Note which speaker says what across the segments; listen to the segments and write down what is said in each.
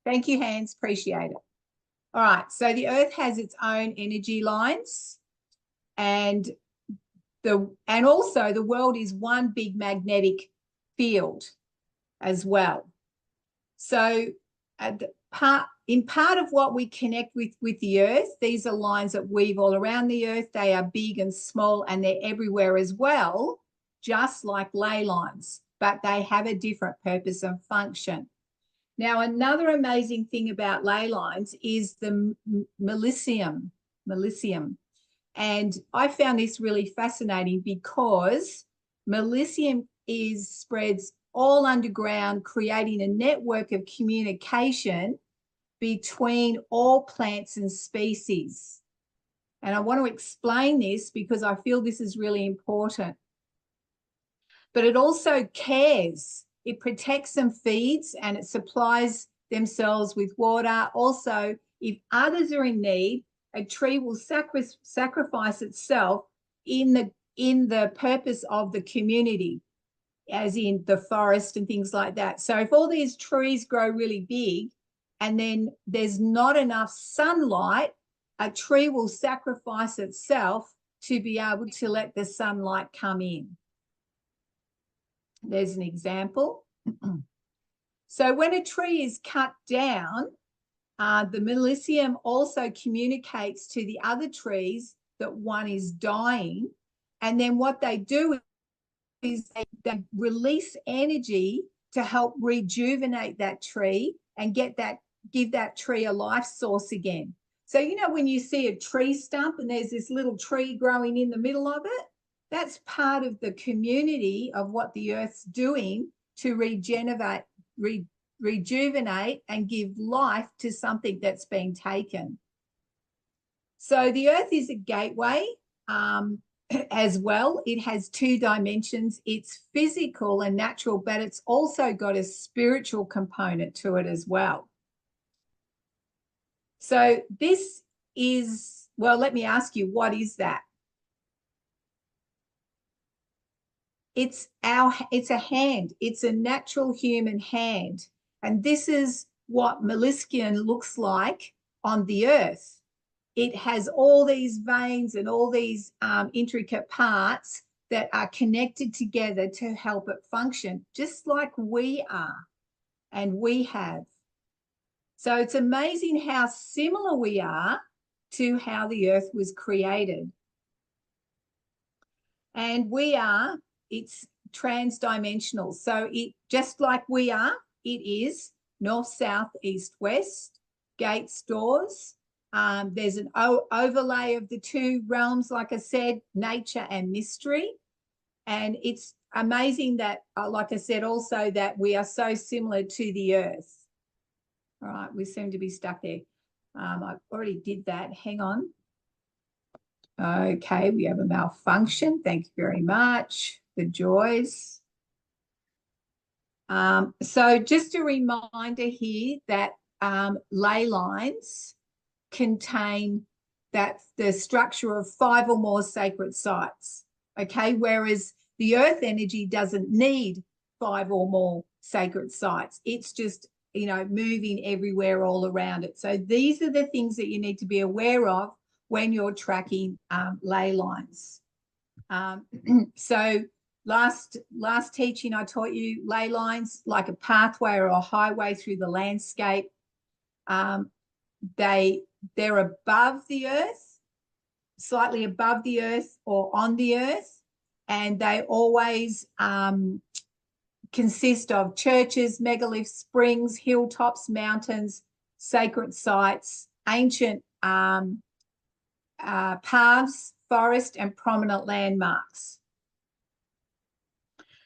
Speaker 1: Thank you, Hans. Appreciate it. All right. So the Earth has its own energy lines, and also the world is one big magnetic field as well. So in part of what we connect with the Earth, these are lines that weave all around the Earth. They are big and small, and they're everywhere as well, just like ley lines, but they have a different purpose and function. Now, another amazing thing about ley lines is the milesium. And I found this really fascinating because milesium spreads all underground, creating a network of communication between all plants and species. And I want to explain this because I feel this is really important. But it also cares. It protects and feeds, and it supplies themselves with water. Also, if others are in need, a tree will sacrifice itself in the purpose of the community, as in the forest and things like that. So if all these trees grow really big and then there's not enough sunlight, a tree will sacrifice itself to be able to let the sunlight come in. There's an example. So when a tree is cut down, the milesium also communicates to the other trees that one is dying. And then what they do is they release energy to help rejuvenate that tree and give that tree a life source again. So, you know, when you see a tree stump and there's this little tree growing in the middle of it, that's part of the community of what the Earth's doing to rejuvenate and give life to something that's been taken. So the Earth is a gateway as well. It has two dimensions. It's physical and natural, but it's also got a spiritual component to it as well. So this is, well, let me ask you, what is that? It's a hand. It's a natural human hand. And this is what molluscan looks like on the Earth. It has all these veins and all these intricate parts that are connected together to help it function, just like we are and we have. So it's amazing how similar we are to how the Earth was created. And it's transdimensional. So it, just like we are, it is north, south, east, west, gates, doors. There's an overlay of the two realms, like I said, nature and mystery. And it's amazing that, like I said, also that we are so similar to the Earth. All right, we seem to be stuck there. I already did that. Hang on. Okay, we have a malfunction. Thank you very much. The joys. So just a reminder here that ley lines contain the structure of 5 or more sacred sites, okay? Whereas the Earth energy doesn't need 5 or more sacred sites. It's just, you know, moving everywhere all around it. So these are the things that you need to be aware of when you're tracking ley lines. So last teaching, I taught you ley lines like a pathway or a highway through the landscape. They're above the Earth, slightly above the Earth or on the Earth, and they always consist of churches, megaliths, springs, hilltops, mountains, sacred sites, ancient paths, forest, and prominent landmarks.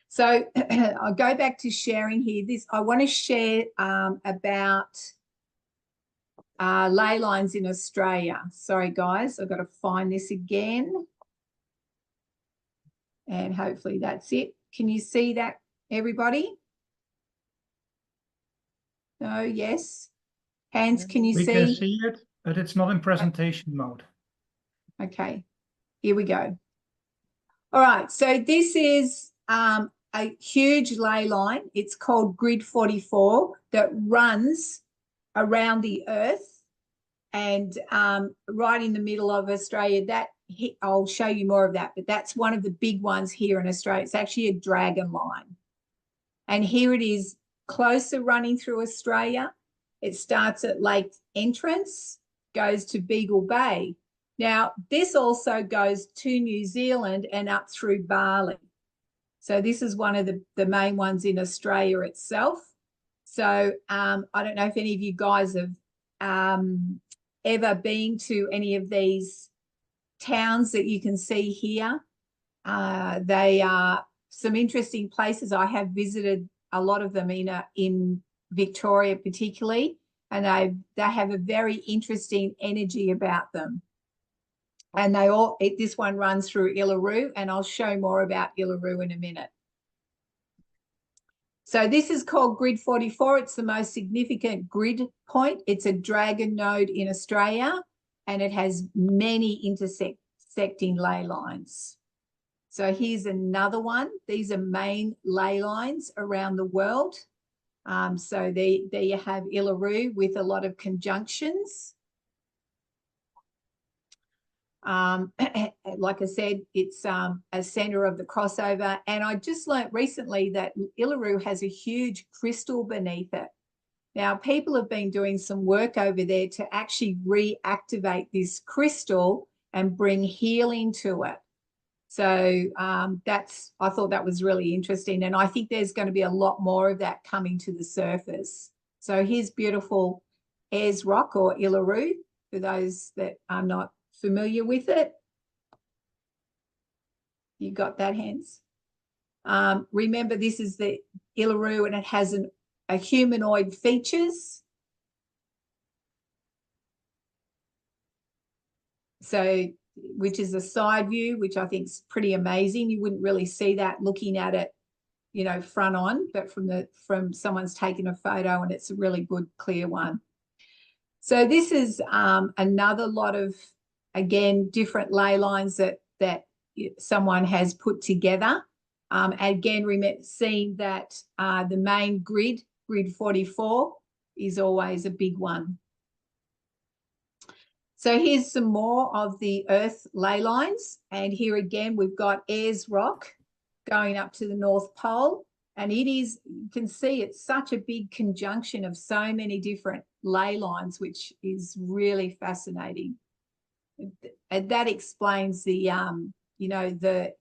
Speaker 1: So I'll go back to sharing here. I want to share about ley lines in Australia. Sorry, guys, I've got to find this again. And hopefully that's it. Can you see that, everybody? No, yes. Hans, can you see?
Speaker 2: We can see it, but it's not in presentation mode.
Speaker 1: Okay, here we go. All right, so this is a huge ley line. It's called Grid 44 that runs around the earth, and right in the middle of Australia. I'll show you more of that, but that's one of the big ones here in Australia. It's actually a dragon line. And here it is closer running through Australia. It starts at Lake Entrance, goes to Beagle Bay. Now, this also goes to New Zealand and up through Bali. So this is one of the main ones in Australia itself. So I don't know if any of you guys have ever been to any of these towns that you can see here. They are some interesting places. I have visited a lot of them in Victoria particularly, and they have a very interesting energy about them. And this one runs through Iluru, and I'll show more about Iluru in a minute. So this is called Grid 44. It's the most significant grid point. It's a dragon node in Australia, and it has many intersecting ley lines. So here's another one. These are main ley lines around the world. So there you have Iluru with a lot of conjunctions. Like I said, it's a center of the crossover. And I just learnt recently that Iluru has a huge crystal beneath it. Now, people have been doing some work over there to actually reactivate this crystal and bring healing to it. So I thought that was really interesting. And I think there's going to be a lot more of that coming to the surface. So here's beautiful Ayers Rock, or Iluru, for those that are not familiar with it. You got that, Hans? Remember, this is the Iluru, and it has a humanoid features. So, which is a side view, which I think is pretty amazing. You wouldn't really see that looking at it, you know, front on, but from someone's taken a photo, and it's a really good, clear one. So this is another lot of, again, different ley lines that someone has put together. Again, seeing that the main grid 44, is always a big one. So here's some more of the Earth ley lines. And here again, we've got Ayers Rock going up to the North Pole. And it is, you can see it's such a big conjunction of so many different ley lines, which is really fascinating. And that explains the, you know, the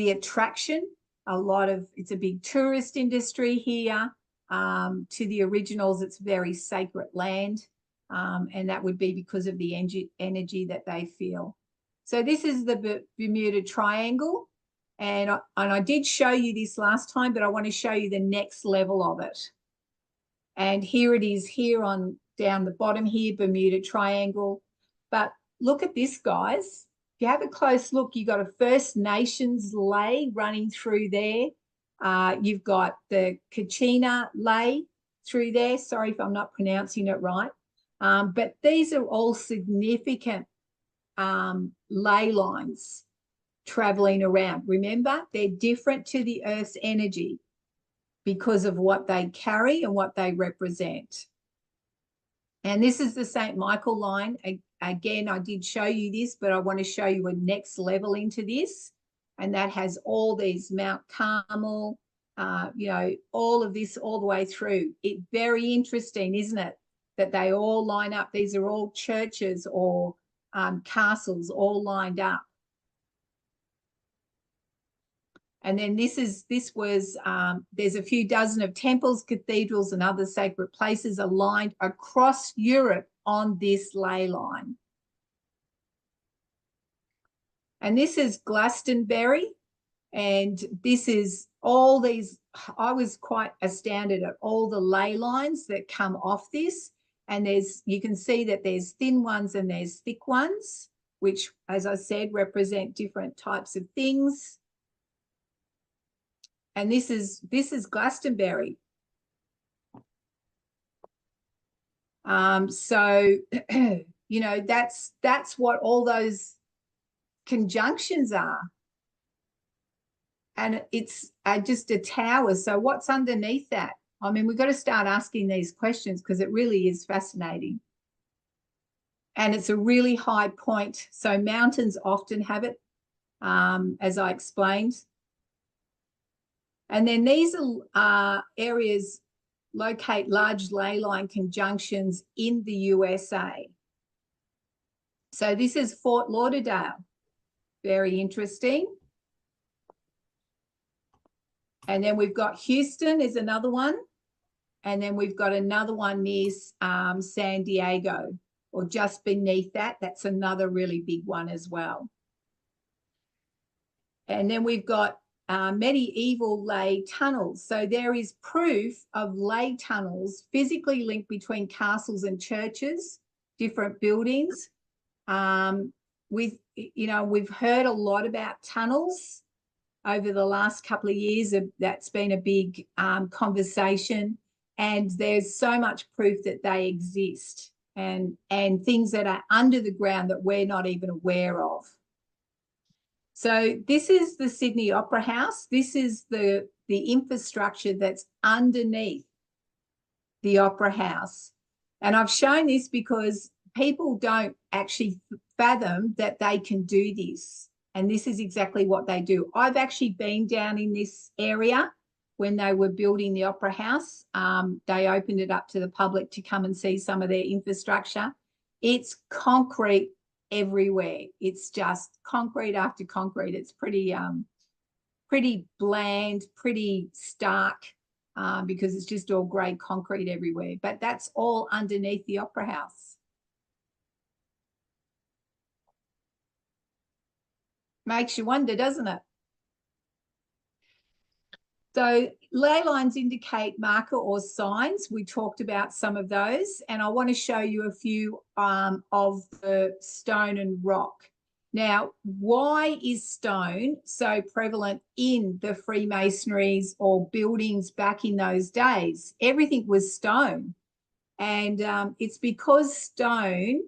Speaker 1: attraction. It's a big tourist industry here. To the originals, it's very sacred land. And that would be because of the energy that they feel. So this is the Bermuda Triangle. And I did show you this last time, but I want to show you the next level of it. And here it is here on down the bottom here, Bermuda Triangle. But look at this, guys. If you have a close look, you've got a First Nations ley running through there. You've got the Kachina ley through there. Sorry if I'm not pronouncing it right. But these are all significant ley lines traveling around. Remember, they're different to the Earth's energy because of what they carry and what they represent. And this is the St. Michael line. Again, I did show you this, but I want to show you a next level into this. And that has all these Mount Carmel, you know, all of this all the way through. It's very interesting, isn't it? That they all line up. These are all churches or castles all lined up. And then there's a few dozen of temples, cathedrals, and other sacred places aligned across Europe on this ley line. And this is Glastonbury. And this is all these, I was quite astounded at all the ley lines that come off this. And you can see that there's thin ones and there's thick ones, which, as I said, represent different types of things. And this is Glastonbury. So, you know, that's what all those conjunctions are. And it's just a tower. So what's underneath that? I mean, we've got to start asking these questions because it really is fascinating. And it's a really high point. So mountains often have it, as I explained. And then these are areas locate large ley line conjunctions in the USA. So this is Fort Lauderdale. Very interesting. And then we've got Houston is another one. And then we've got another one near San Diego, or just beneath that. That's another really big one as well. And then we've got medieval ley tunnels. So there is proof of ley tunnels physically linked between castles and churches, different buildings. We've heard a lot about tunnels over the last couple of years. That's been a big conversation, and there's so much proof that they exist, and things that are under the ground that we're not even aware of. So this is the Sydney Opera House. This is the infrastructure that's underneath the Opera House. And I've shown this because people don't actually fathom that they can do this. And this is exactly what they do. I've actually been down in this area when they were building the Opera House. They opened it up to the public to come and see some of their infrastructure. It's concrete everywhere. It's just concrete after concrete. It's pretty bland, pretty stark, because it's just all grey concrete everywhere. But that's all underneath the Opera House. Makes you wonder, doesn't it? So ley lines indicate marker or signs. We talked about some of those, and I want to show you a few of the stone and rock. Now, why is stone so prevalent in the Freemasonries or buildings back in those days? Everything was stone. And it's because stone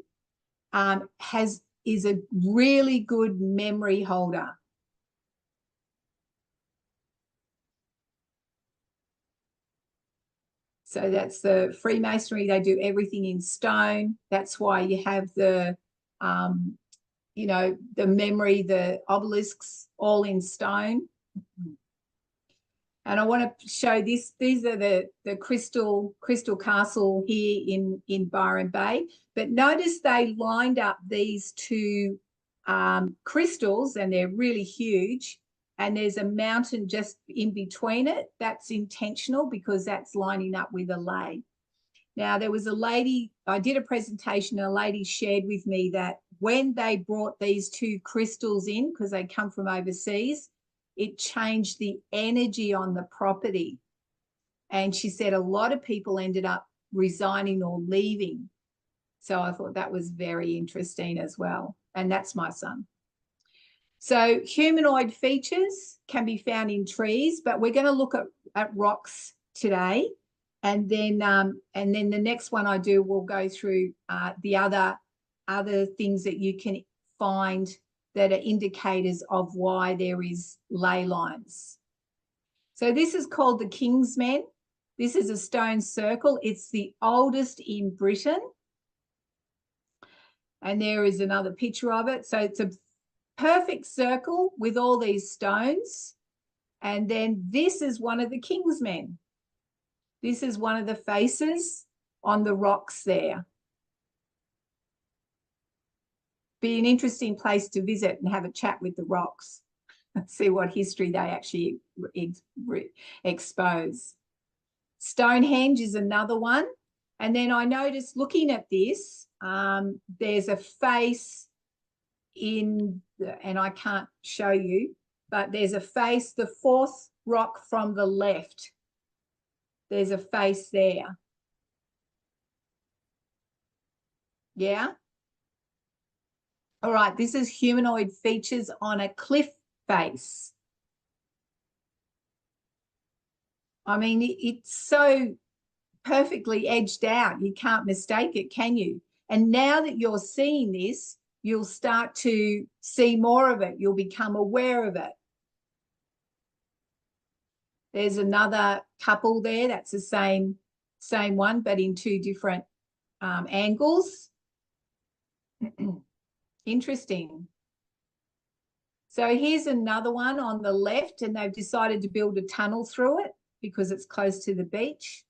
Speaker 1: is a really good memory holder. So that's the Freemasonry. They do everything in stone. That's why you have the, the memory, the obelisks, all in stone. And I want to show this. These are the Crystal Castle here in Byron Bay. But notice they lined up these two crystals, and they're really huge. And there's a mountain just in between it. That's intentional because that's lining up with a ley. Now, there was a lady, I did a presentation, and a lady shared with me that when they brought these two crystals in, because they come from overseas, it changed the energy on the property. And she said a lot of people ended up resigning or leaving. So I thought that was very interesting as well. And that's my son. So humanoid features can be found in trees, but we're going to look at rocks today. And then the next one I do will go through the other things that you can find that are indicators of why there is ley lines. So this is called the King's Men. This is a stone circle. It's the oldest in Britain. And there is another picture of it. So it's a perfect circle with all these stones. And then this is one of the King's Men. This is one of the faces on the rocks there. Be an interesting place to visit and have a chat with the rocks and see what history they actually expose. Stonehenge is another one. And then I noticed looking at this, there's a face and I can't show you, but there's a face, the fourth rock from the left. There's a face there. Yeah. All right, this is humanoid features on a cliff face. I mean, it's so perfectly edged out. You can't mistake it, can you? And now that you're seeing this, you'll start to see more of it. You'll become aware of it. There's another couple there. That's the same one, but in two different angles. Interesting. So here's another one on the left, and they've decided to build a tunnel through it because it's close to the beach.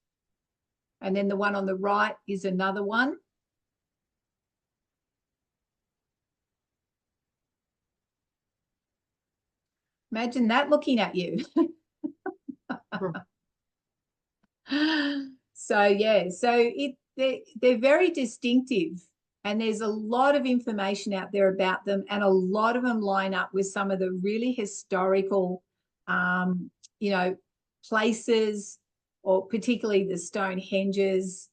Speaker 1: And then the one on the right is another one. Imagine that looking at you. So yeah, so they're very distinctive, and there's a lot of information out there about them, and a lot of them line up with some of the really historical, you know, places, or particularly the Stonehenges,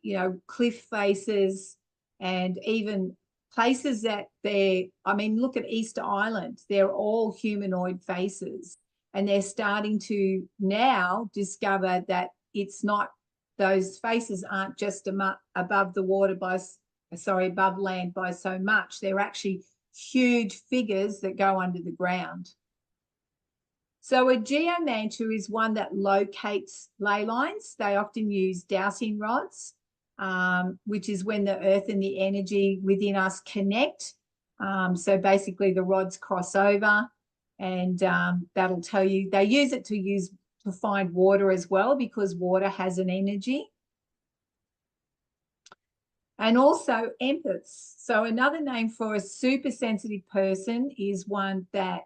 Speaker 1: you know, cliff faces, and even places that I mean, look at Easter Island. They're all humanoid faces. And they're starting to now discover that it's not, those faces aren't just above the water above land by so much. They're actually huge figures that go under the ground. So a geomancer is one that locates ley lines. They often use dowsing rods, which is when the earth and the energy within us connect. So basically the rods cross over. And that'll tell you, they use it to find water as well, because water has an energy. And also empaths. So another name for a super sensitive person is one that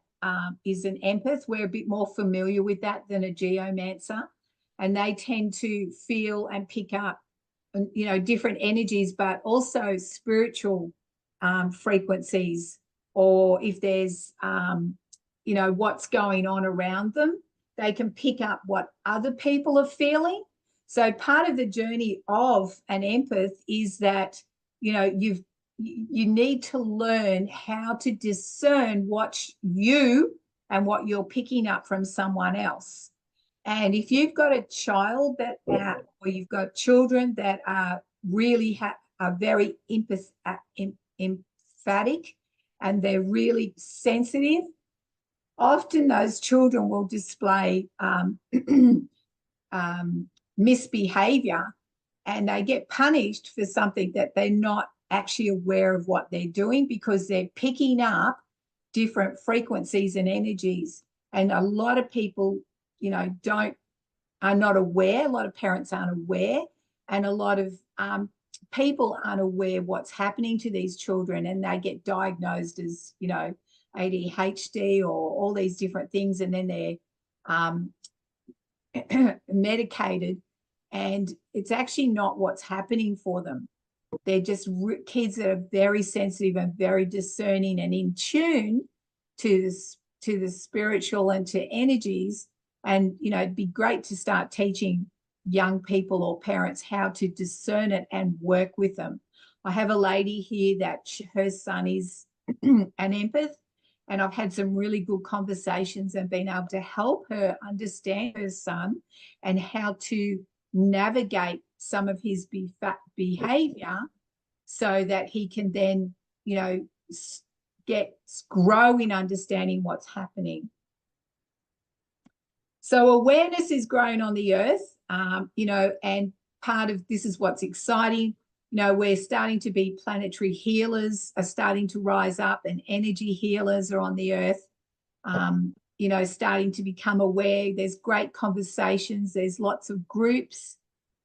Speaker 1: is an empath. We're a bit more familiar with that than a geomancer. And they tend to feel and pick up, you know, different energies, but also spiritual frequencies, or if there's you know, what's going on around them. They can pick up what other people are feeling. So part of the journey of an empath is that, you know, you need to learn how to discern what you and what you're picking up from someone else. And if you've got a child that, or you've got children that are really are very emphatic, and they're really sensitive, often those children will display misbehavior, and they get punished for something that they're not actually aware of what they're doing, because they're picking up different frequencies and energies. And a lot of people, you know, are not aware. A lot of parents aren't aware, and a lot of people aren't aware what's happening to these children, and they get diagnosed as, you know, ADHD or all these different things, and then they're medicated, and it's actually not what's happening for them. They're just kids that are very sensitive and very discerning and in tune to the spiritual and to energies. And, you know, it'd be great to start teaching young people or parents how to discern it and work with them. I have a lady here that her son is an empath, and I've had some really good conversations and been able to help her understand her son and how to navigate some of his behavior, so that he can then, you know, grow in understanding what's happening. So awareness is growing on the earth, you know, and part of this is what's exciting. You know, we're starting to be planetary healers are starting to rise up, and energy healers are on the earth, you know, starting to become aware. There's great conversations. There's lots of groups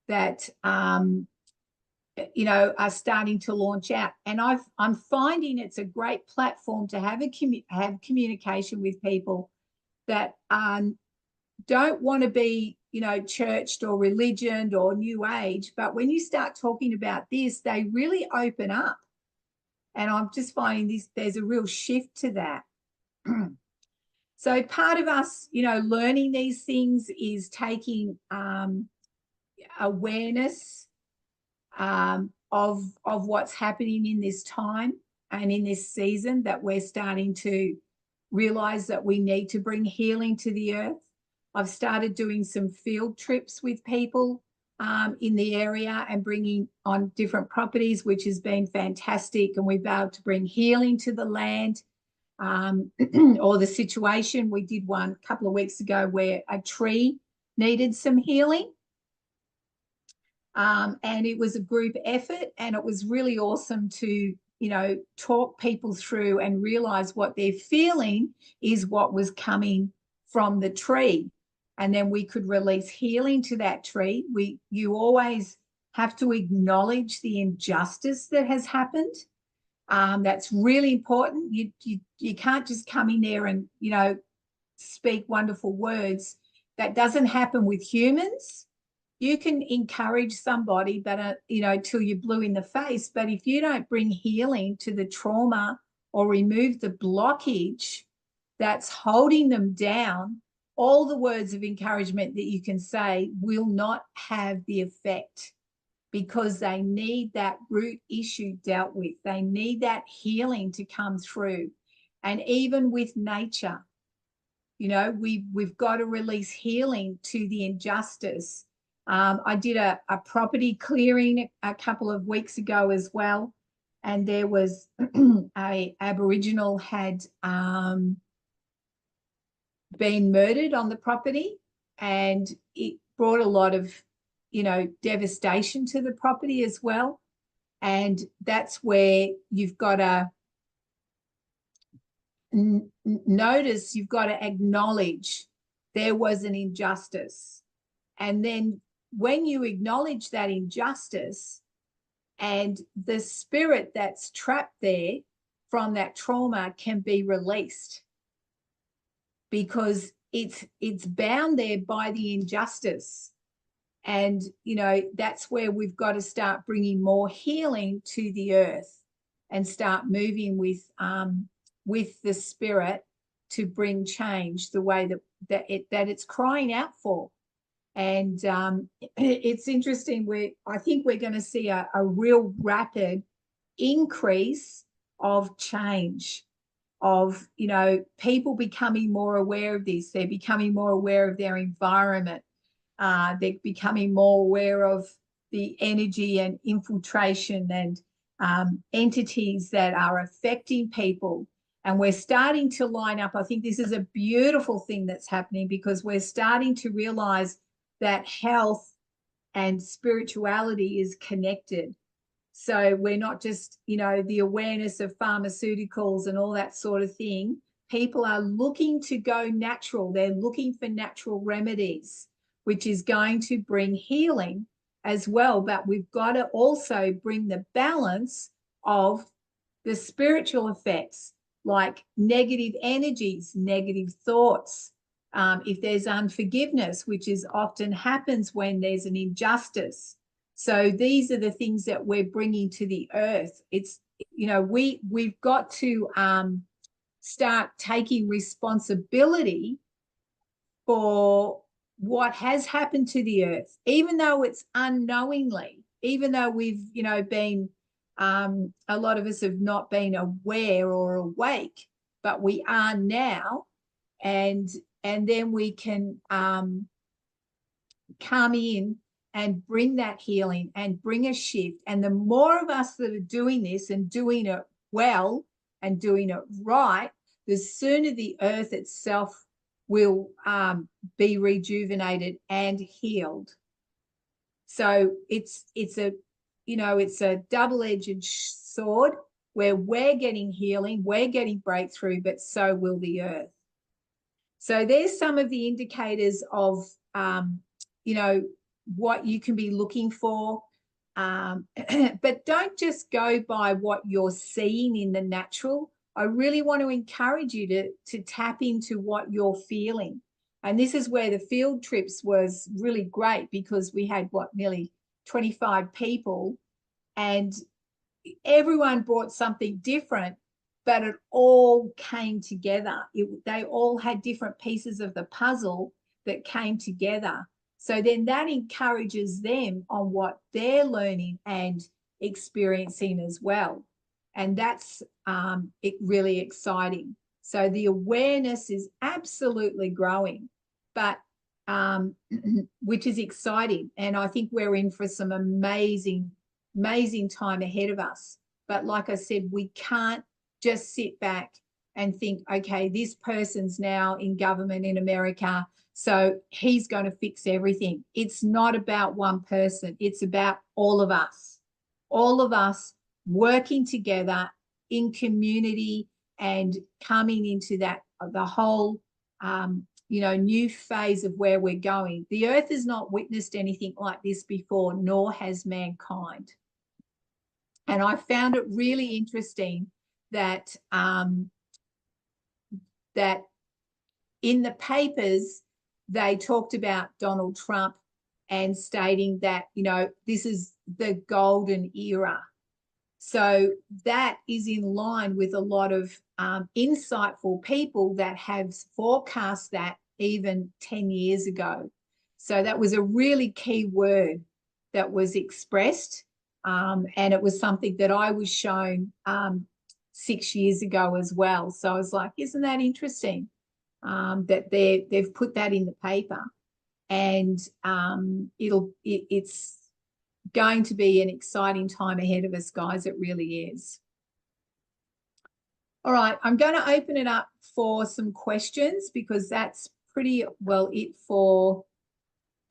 Speaker 1: that, you know, are starting to launch out. And I'm finding it's a great platform to have communication with people that don't want to be, you know, churched or religioned or new age. But when you start talking about this, they really open up. And I'm just finding there's a real shift to that. So part of us, you know, learning these things is taking awareness of what's happening in this time and in this season, that we're starting to realize that we need to bring healing to the earth. I've started doing some field trips with people in the area and bringing on different properties, which has been fantastic. And we've been able to bring healing to the land. or the situation. We did one a couple of weeks ago where a tree needed some healing. And it was a group effort, and it was really awesome to, talk people through and realize what they're feeling is what was coming from the tree. And then we could release healing to that tree. You always have to acknowledge the injustice that has happened. That's really important. You can't just come in there and, speak wonderful words. That doesn't happen with humans. You can encourage somebody, but till you're blue in the face. But if you don't bring healing to the trauma or remove the blockage that's holding them down, all the words of encouragement that you can say will not have the effect, because they need that root issue dealt with. They need that healing to come through. And even with nature, we've got to release healing to the injustice. I did a property clearing a couple of weeks ago as well, and there was a Aboriginal had been murdered on the property, and it brought a lot of devastation to the property as well. And that's where you've got to notice, you've got to acknowledge there was an injustice. And then when you acknowledge that injustice, and the spirit that's trapped there from that trauma can be released, because it's bound there by the injustice. And that's where we've got to start bringing more healing to the earth and start moving with the spirit to bring change the way that it's crying out for. And it's interesting. I think we're going to see a real rapid increase of change, of people becoming more aware of this. They're becoming more aware of their environment. They're becoming more aware of the energy and infiltration and entities that are affecting people. And we're starting to line up. I think this is a beautiful thing that's happening, because we're starting to realize that health and spirituality is connected. So we're not just, the awareness of pharmaceuticals and all that sort of thing. People are looking to go natural. They're looking for natural remedies, which is going to bring healing as well. But we've got to also bring the balance of the spiritual effects, like negative energies, negative thoughts. If there's unforgiveness, which is often happens when there's an injustice. So these are the things that we're bringing to the earth. It's, we've got to start taking responsibility for what has happened to the earth, even though it's unknowingly, even though we've, been, a lot of us have not been aware or awake, but we are now. And then we can come in and bring that healing and bring a shift. And the more of us that are doing this and doing it well and doing it right, the sooner the earth itself will be rejuvenated and healed. So it's a double-edged sword, where we're getting healing, we're getting breakthrough, but so will the earth. So there's some of the indicators of, what you can be looking for. But don't just go by what you're seeing in the natural. I really want to encourage you to tap into what you're feeling. And this is where the field trips was really great, because we had, nearly 25 people, and everyone brought something different, but it all came together. They all had different pieces of the puzzle that came together. So then that encourages them on what they're learning and experiencing as well. And that's really exciting. So the awareness is absolutely growing, but which is exciting. And I think we're in for some amazing time ahead of us. But like I said, we can't just sit back and think, okay, this person's now in government in America, so he's going to fix everything. It's not about one person. It's about all of us working together in community and coming into that, the whole, new phase of where we're going. The earth has not witnessed anything like this before, nor has mankind. And I found it really interesting that that in the papers, they talked about Donald Trump and stating that, this is the golden era. So that is in line with a lot of insightful people that have forecast that even 10 years ago. So that was a really key word that was expressed. And it was something that I was shown 6 years ago as well. So I was like, isn't that interesting that they've put that in the paper? And it's going to be an exciting time ahead of us, guys. It really is. All right, I'm going to open it up for some questions because that's pretty well it for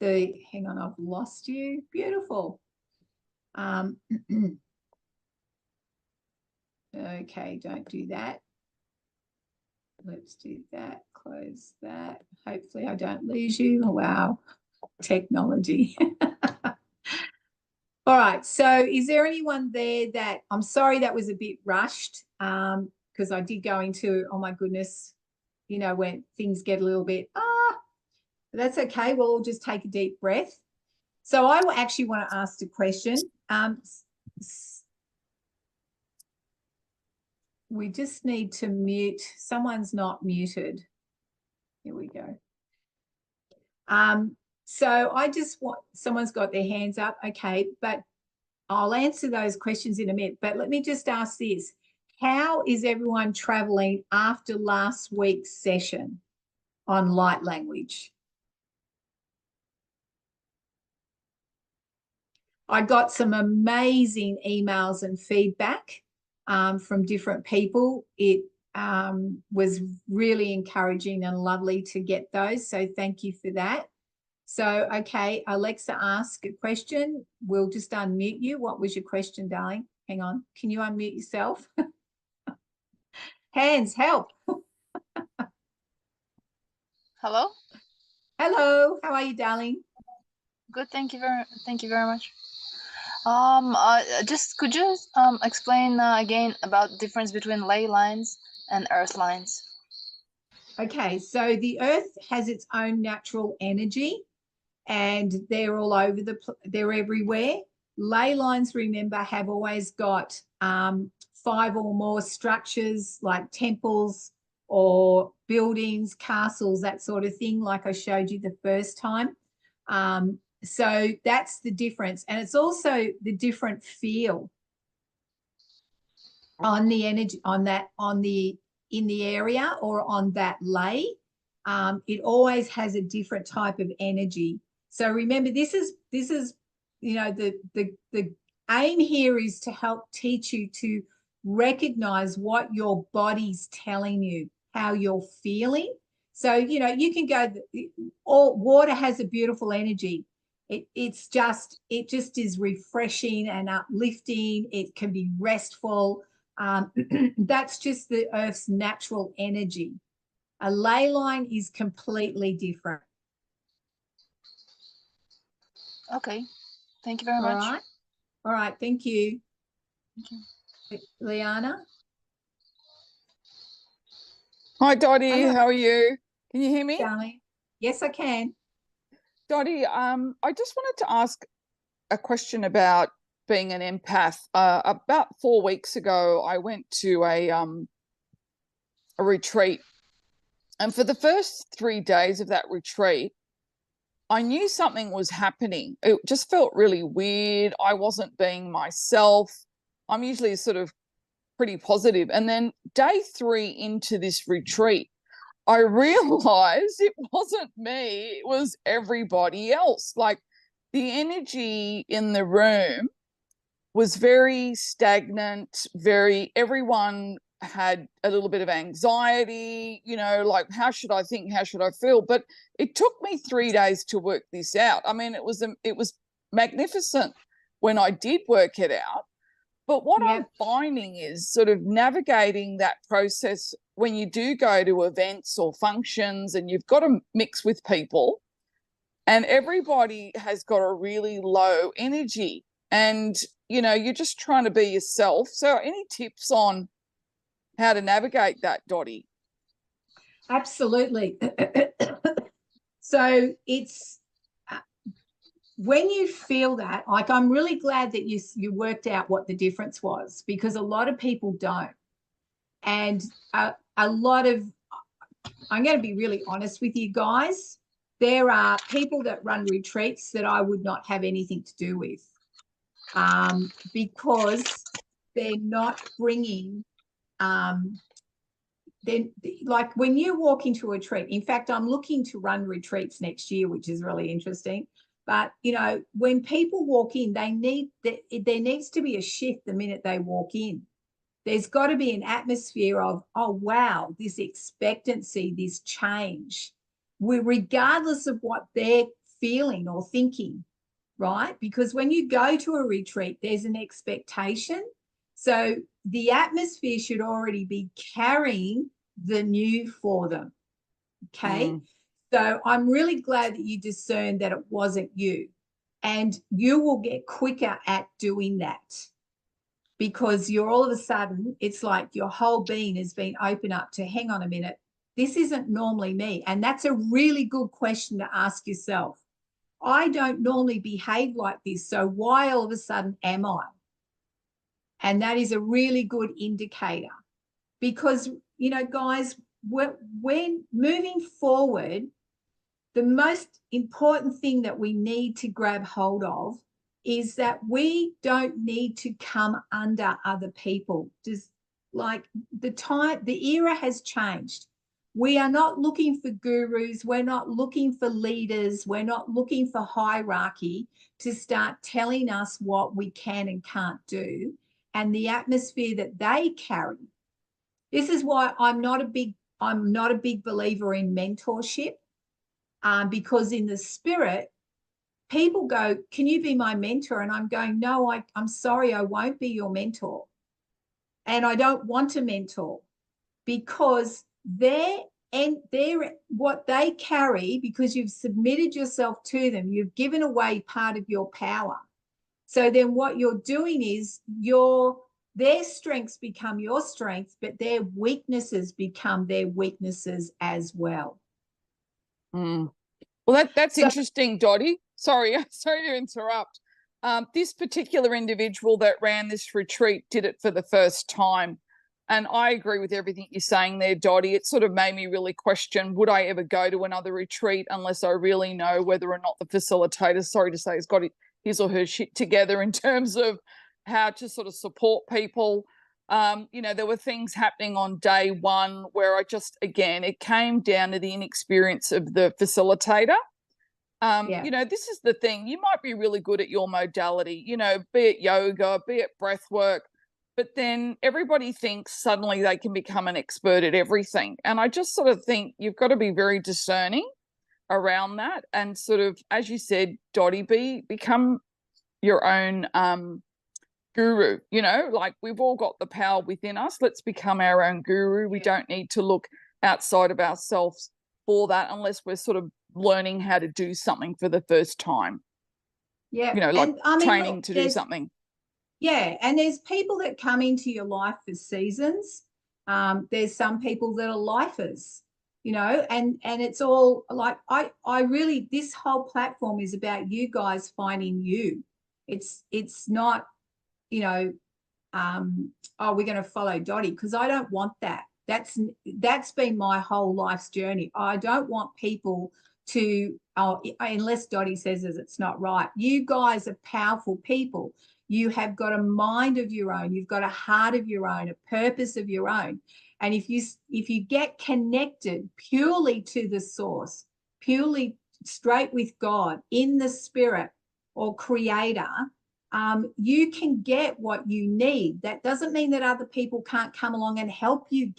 Speaker 1: the, hang on, I've lost you. Beautiful. Okay, don't do that. Let's do that, close that. Hopefully I don't lose you. Oh, wow, technology. All right, so is there anyone there that, I'm sorry that was a bit rushed because I did go into, oh my goodness, when things get a little bit, but that's okay. We'll just take a deep breath. So I actually want to ask a question. We just need to mute. Someone's not muted. Here we go. So I just want, someone's got their hands up. Okay, but I'll answer those questions in a minute. But let me just ask this. How is everyone traveling after last week's session on light language? I got some amazing emails and feedback from different people. It was really encouraging and lovely to get those. So thank you for that. So, okay, Alexa asked a question. We'll just unmute you. What was your question, darling? Hang on. Can you unmute yourself? Hands, help.
Speaker 3: Hello.
Speaker 1: Hello. How are you, darling?
Speaker 3: Good. Thank you very much. Just could you explain again about the difference between ley lines and earth lines?
Speaker 1: Okay, so the earth has its own natural energy and they're all over they're everywhere. Ley lines, remember, have always got 5 or more structures like temples or buildings, castles, that sort of thing, like I showed you the first time. So that's the difference. And it's also the different feel on the energy, in the area or on that ley. It always has a different type of energy. So remember, this is the aim here is to help teach you to recognize what your body's telling you, how you're feeling. So, you can go, all water has a beautiful energy. It just is refreshing and uplifting. It can be restful. That's just the earth's natural energy. A ley line is completely different.
Speaker 3: Okay. Thank you very much.
Speaker 1: All right. Thank you.
Speaker 3: Thank you.
Speaker 1: Liana?
Speaker 4: Hi, Dottie.
Speaker 1: Hello.
Speaker 4: How are you? Can you hear me?
Speaker 1: Darling. Yes, I can.
Speaker 4: Dottie, I just wanted to ask a question about being an empath. About 4 weeks ago, I went to a retreat. And for the first 3 days of that retreat, I knew something was happening. It just felt really weird. I wasn't being myself. I'm usually sort of pretty positive. And then day 3 into this retreat, I realized it wasn't me. It was everybody else. Like the energy in the room was very stagnant, everyone had a little bit of anxiety, you know, like how should I think, how should I feel? But it took me 3 days to work this out. I mean, it was magnificent when I did work it out. But what I'm finding is sort of navigating that process when you do go to events or functions and you've got to mix with people and everybody has got a really low energy and, you know, you're just trying to be yourself. So any tips on how to navigate that, Dottie?
Speaker 1: Absolutely. So it's when you feel that, like I'm really glad that you worked out what the difference was, because a lot of people don't. And a lot of, I'm going to be really honest with you guys, there are people that run retreats that I would not have anything to do with, because they're not bringing, then like when you walk into a retreat, in fact, I'm looking to run retreats next year, which is really interesting. But, you know, when people walk in, there needs to be a shift the minute they walk in. There's got to be an atmosphere of, oh, wow, this expectancy, this change, regardless of what they're feeling or thinking, right? Because when you go to a retreat, there's an expectation. So the atmosphere should already be carrying the new for them, okay? So I'm really glad that you discerned that it wasn't you, and you will get quicker at doing that, because you're all of a sudden, it's like your whole being has been opened up to, hang on a minute, this isn't normally me. And that's a really good question to ask yourself. I don't normally behave like this, so why all of a sudden am I? And that is a really good indicator, because, you know, guys, when moving forward, the most important thing that we need to grab hold of is that we don't need to come under other people. Just like the era has changed. We are not looking for gurus. We're not looking for leaders. We're not looking for hierarchy to start telling us what we can and can't do, and the atmosphere that they carry. This is why I'm not a big believer in mentorship. Because in the spirit, people go, can you be my mentor? And I'm going, no, I'm sorry, I won't be your mentor. And I don't want to mentor, because they're what they carry, because you've submitted yourself to them, you've given away part of your power. So then what you're doing is their strengths become your strengths, but their weaknesses become their weaknesses as well.
Speaker 4: Well, that's interesting, Dottie. Sorry to interrupt. This particular individual that ran this retreat did it for the first time. And I agree with everything you're saying there, Dottie. It sort of made me really question, would I ever go to another retreat unless I really know whether or not the facilitator, sorry to say, has got his or her shit together in terms of how to sort of support people. You know, there were things happening on day one where again, it came down to the inexperience of the facilitator. You know, this is the thing. You might be really good at your modality, you know, be it yoga, be it breath work, but then everybody thinks suddenly they can become an expert at everything. And I just sort of think you've got to be very discerning around that and sort of, as you said, Dottie, become your own guru, you know, like we've all got the power within us. Let's become our own guru. We don't need to look outside of ourselves for that unless we're sort of learning how to do something for the first time.
Speaker 1: Yeah.
Speaker 4: You know, like training to do something.
Speaker 1: Yeah. And there's people that come into your life for seasons. There's some people that are lifers, you know, and it's all like, I really, this whole platform is about you guys finding you. It's not, you know, oh, we're going to follow Dottie, because I don't want that. That's been my whole life's journey. I don't want people to, unless Dottie says it's not right. You guys are powerful people. You have got a mind of your own. You've got a heart of your own, a purpose of your own. And if you get connected purely to the source, purely straight with God in the spirit or creator, you can get what you need. That doesn't mean that other people can't come along and help you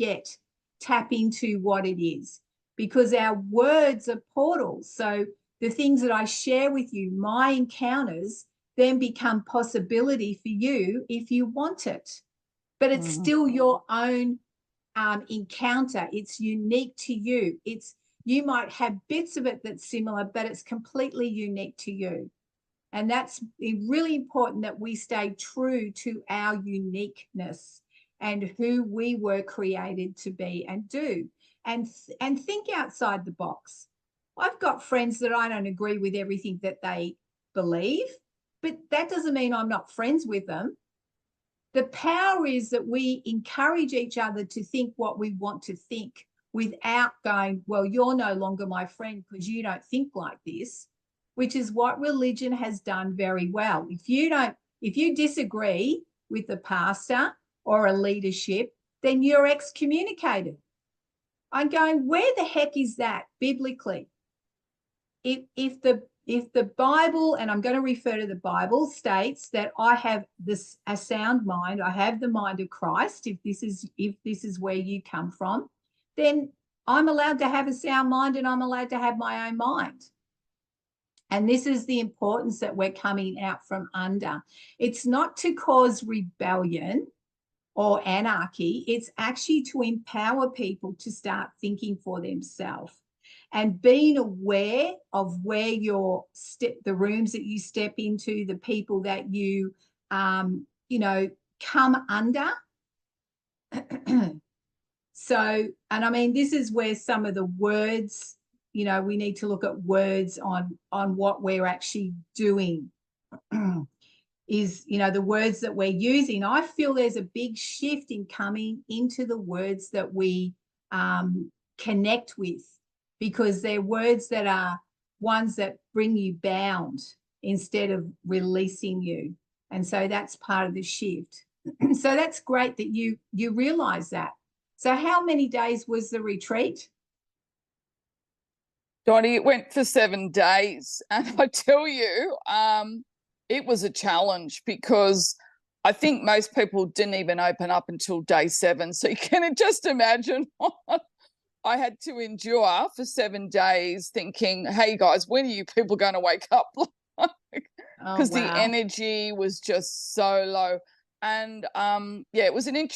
Speaker 1: tap into what it is, because our words are portals. So the things that I share with you, my encounters, then become possibility for you if you want it. But it's still your own encounter. It's unique to you. You might have bits of it that's similar, but it's completely unique to you. And that's really important, that we stay true to our uniqueness and who we were created to be and do, and think outside the box. I've got friends that I don't agree with everything that they believe, but that doesn't mean I'm not friends with them. The power is that we encourage each other to think what we want to think without going, well, you're no longer my friend because you don't think like this, which is what religion has done very well. If you disagree with the pastor or a leadership, then you're excommunicated. I'm going, where the heck is that biblically? If the Bible, and I'm going to refer to the Bible, states that I have a sound mind, I have the mind of Christ, if this is where you come from, then I'm allowed to have a sound mind and I'm allowed to have my own mind. And this is the importance that we're coming out from under. It's not to cause rebellion or anarchy. It's actually to empower people to start thinking for themselves and being aware of where the rooms that you step into, the people that you, come under. So, and I mean, this is where some of the words, we need to look at words on what we're actually doing is, the words that we're using. I feel there's a big shift in coming into the words that we connect with, because they're words that are ones that bring you bound instead of releasing you. And so that's part of the shift. So that's great that you realize that. So how many days was the retreat?
Speaker 4: Dottie, it went for 7 days. And I tell you, it was a challenge, because I think most people didn't even open up until day 7. So you can just imagine what I had to endure for 7 days, thinking, hey guys, when are you people going to wake up? Because the energy was just so low. And it was a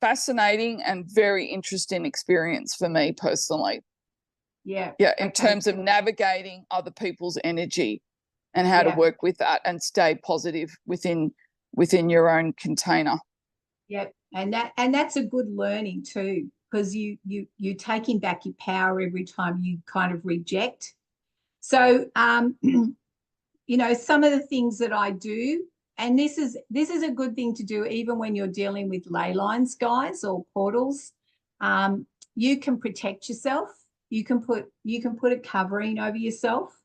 Speaker 4: fascinating and very interesting experience for me personally.
Speaker 1: Yeah.
Speaker 4: In terms of navigating other people's energy and how to work with that and stay positive within your own container.
Speaker 1: Yeah. And that's a good learning too, because you're taking back your power every time you kind of reject. So some of the things that I do, and this is a good thing to do even when you're dealing with ley lines, guys, or portals. You can protect yourself. You can put a covering over yourself.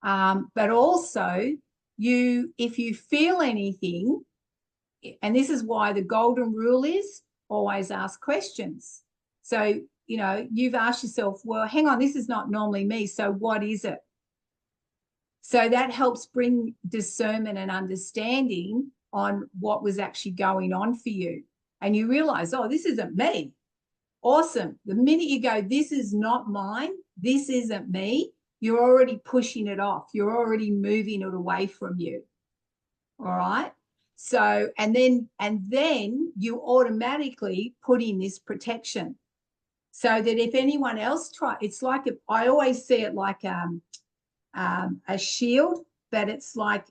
Speaker 1: But also if you feel anything, and this is why the golden rule is always ask questions. So, you've asked yourself, well, hang on, this is not normally me. So what is it? So that helps bring discernment and understanding on what was actually going on for you. And you realize, oh, this isn't me. Awesome. The minute you go, this is not mine, this isn't me, you're already pushing it off. You're already moving it away from you. All right. So, and then you automatically put in this protection, so that if anyone else it's like, I always see it like a shield, but it's like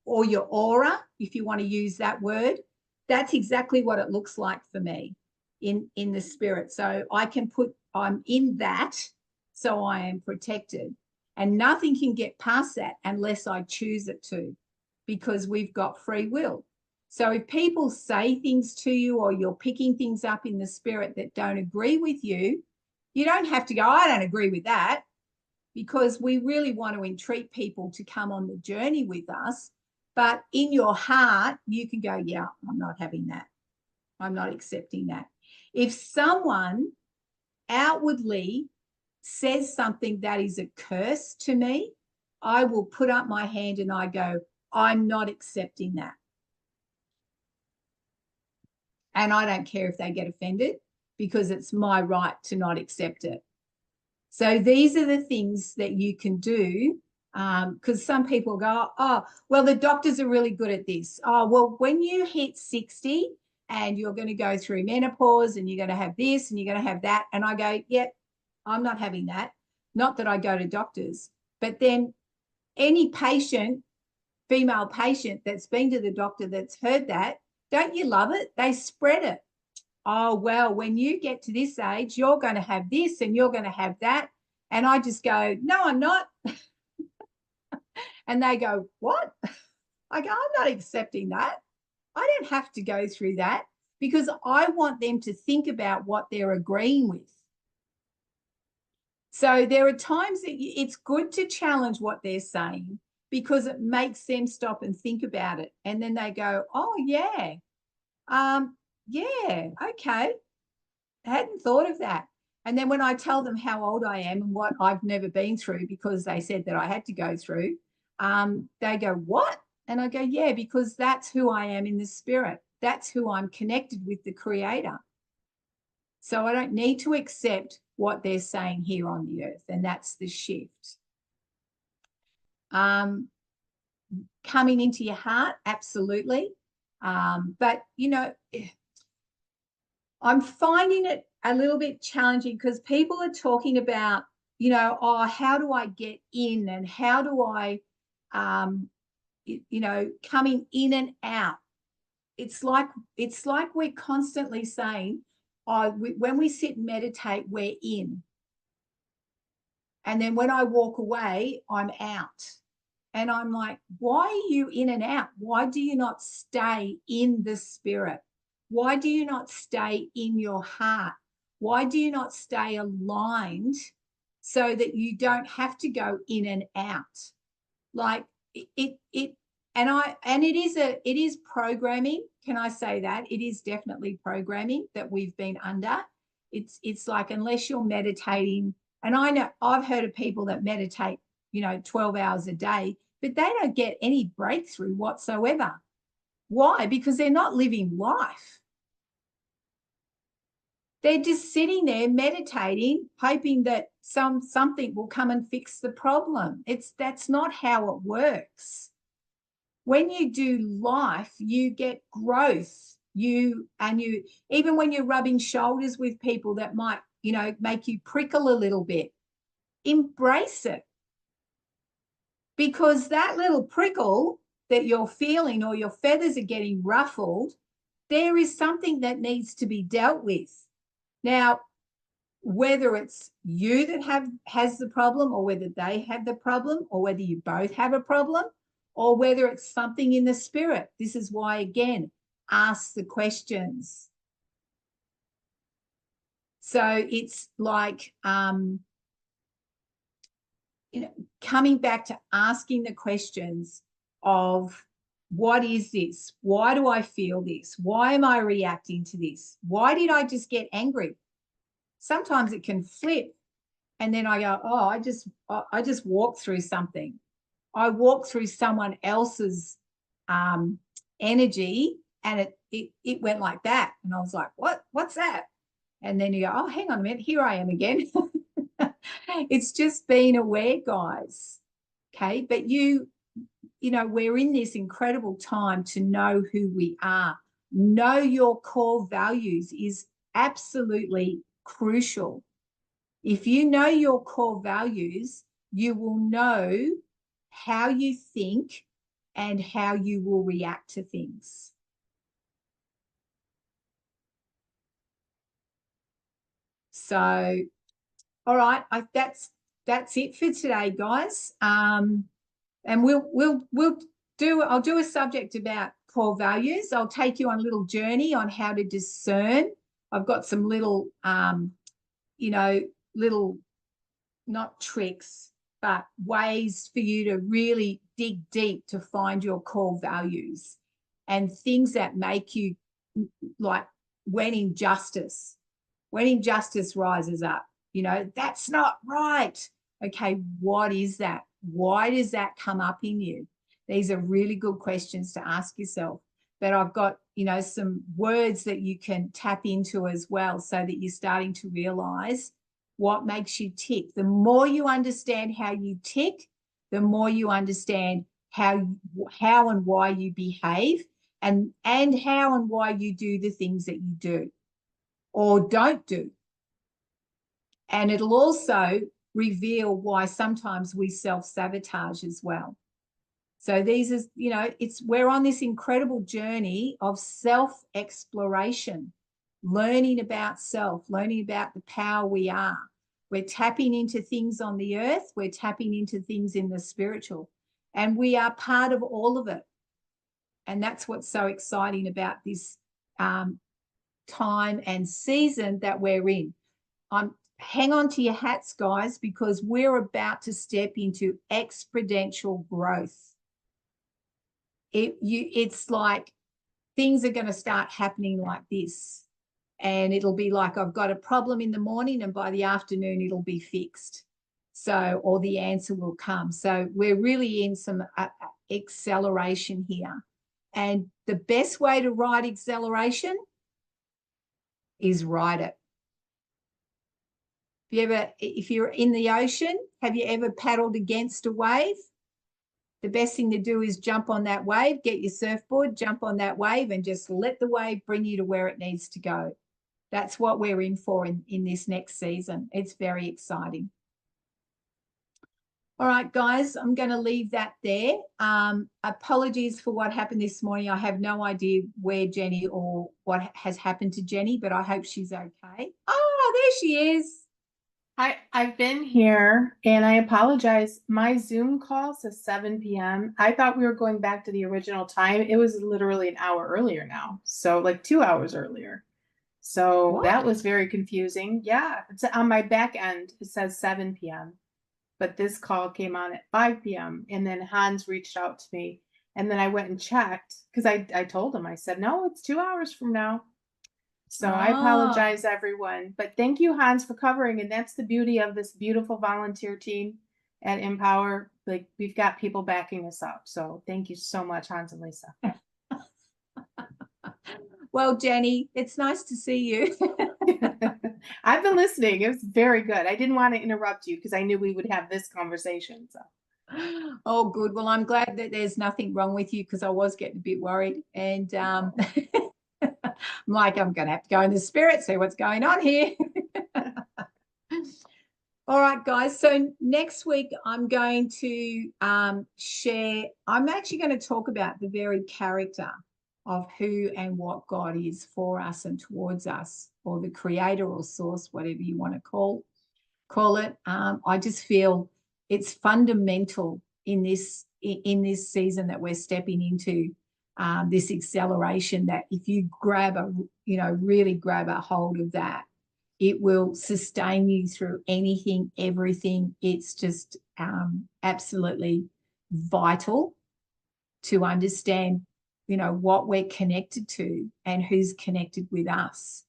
Speaker 1: or your aura, if you want to use that word. That's exactly what it looks like for me in the spirit. So I'm in that, so I am protected, and nothing can get past that unless I choose it to, because we've got free will. So if people say things to you, or you're picking things up in the spirit that don't agree with you, you don't have to go, I don't agree with that, because we really want to entreat people to come on the journey with us. But in your heart, you can go, yeah, I'm not having that. I'm not accepting that. If someone outwardly says something that is a curse to me, I will put up my hand and I go, I'm not accepting that. And I don't care if they get offended, because it's my right to not accept it. So these are the things that you can do, because some people go, oh, well, the doctors are really good at this. Oh, well, when you hit 60 and you're going to go through menopause and you're going to have this and you're going to have that. And I go, yep, I'm not having that. Not that I go to doctors, but then any patient, female patient that's been to the doctor that's heard that, don't you love it? They spread it. Oh, well, when you get to this age, you're going to have this and you're going to have that. And I just go, no, I'm not. And they go, what? I go, I'm not accepting that. I don't have to go through that, because I want them to think about what they're agreeing with. So there are times that it's good to challenge what they're saying, because it makes them stop and think about it. And then they go, oh, yeah, yeah, okay. I hadn't thought of that. And then when I tell them how old I am and what I've never been through, because they said that I had to go through, they go, what? And I go, yeah, because that's who I am in the spirit. That's who I'm connected with, the Creator. So I don't need to accept what they're saying here on the earth. And that's the shift. Coming into your heart, absolutely. But, you know, I'm finding it a little bit challenging, because people are talking about, you know, oh, how do I get in, and how do I, you know, coming in and out. It's like we're constantly saying, oh, when we sit and meditate, we're in. And then when I walk away, I'm out. And I'm like, why are you in and out? Why do you not stay in the spirit? Why do you not stay in your heart? Why do you not stay aligned so that you don't have to go in and out? Like it is programming. Can I say that? It is definitely programming that we've been under. It's like, unless you're meditating, and I know I've heard of people that meditate, you know, 12 hours a day, but they don't get any breakthrough whatsoever. Why? Because they're not living life. They're just sitting there meditating, hoping that something will come and fix the problem. That's not how it works. When you do life, you get growth. Even when you're rubbing shoulders with people that might, you know, make you prickle a little bit, embrace it. Because that little prickle that you're feeling, or your feathers are getting ruffled, there is something that needs to be dealt with. Now, whether it's you that has the problem, or whether they have the problem, or whether you both have a problem, or whether it's something in the spirit. This is why, again, ask the questions. So it's like, you know, coming back to asking the questions of, what is this? Why do I feel this? Why am I reacting to this? Why did I just get angry? Sometimes it can flip. And then I go, oh, I just walked through something. I walked through someone else's energy, and it went like that. And I was like, what's that? And then you go, oh, hang on a minute, here I am again. It's just being aware, guys. Okay. But you know, we're in this incredible time to know who we are. Know your core values is absolutely crucial. If you know your core values, you will know how you think and how you will react to things. So, all right, that's it for today, guys. And I'll do a subject about core values. I'll take you on a little journey on how to discern. I've got some little, you know, little, not tricks, but ways for you to really dig deep to find your core values, and things that make you, like, when injustice rises up, you know, that's not right. Okay, what is that? Why does that come up in you? These are really good questions to ask yourself. But I've got, you know, some words that you can tap into as well, so that you're starting to realize what makes you tick. The more you understand how you tick, the more you understand how and why you behave, and how and why you do the things that you do or don't do. And it'll also reveal why sometimes we self-sabotage as well. So these are, you know, we're on this incredible journey of self-exploration, learning about self, learning about the power we are. We're tapping into things on the earth. We're tapping into things in the spiritual, and we are part of all of it. And that's what's so exciting about this time and season that we're in. Hang on to your hats, guys, because we're about to step into exponential growth. It's like things are going to start happening like this, and it'll be like I've got a problem in the morning, and by the afternoon it'll be fixed. So, or the answer will come. So we're really in some acceleration here, and the best way to ride acceleration is ride it. If you're in the ocean, have you ever paddled against a wave? The best thing to do is jump on that wave, get your surfboard, jump on that wave, and just let the wave bring you to where it needs to go. That's what we're in for in this next season. It's very exciting. All right, guys, I'm going to leave that there. Apologies for what happened this morning. I have no idea where Jenny or what has happened to Jenny, but I hope she's okay. Oh, there she is.
Speaker 5: I've been here, and I apologize. My Zoom call says 7 p.m. I thought we were going back to the original time. It was literally an hour earlier now. So like 2 hours earlier. So
Speaker 1: What?
Speaker 5: that was very confusing. Yeah, it's on my back end. It says 7 p.m. But this call came on at 5 p.m. And then Hans reached out to me. And then I went and checked because I told him, I said, no, it's 2 hours from now. So I apologize, everyone. But thank you, Hans, for covering. And that's the beauty of this beautiful volunteer team at Empower. Like, we've got people backing us up. So thank you so much, Hans and Lisa.
Speaker 1: Well, Jenny, it's nice to see you.
Speaker 5: I've been listening. It was very good. I didn't want to interrupt you because I knew we would have this conversation. So.
Speaker 1: Oh, good. Well, I'm glad that there's nothing wrong with you, because I was getting a bit worried. And I'm like, I'm going to have to go in the spirit, see what's going on here. All right, guys. So next week, I'm going to share, I'm actually going to talk about the very character of who and what God is for us and towards us, or the creator or source, whatever you want to call it. I just feel it's fundamental in this season that we're stepping into, this acceleration, that if you really grab a hold of that, it will sustain you through anything, everything. It's just absolutely vital to understand, what we're connected to and who's connected with us.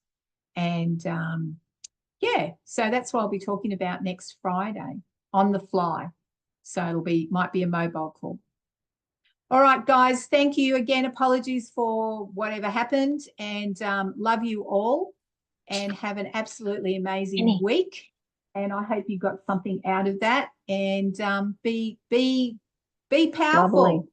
Speaker 1: And so that's what I'll be talking about next Friday on the fly. So might be a mobile call. All right, guys, thank you again. Apologies for whatever happened, and love you all, and have an absolutely amazing week. And I hope you got something out of that, and be powerful.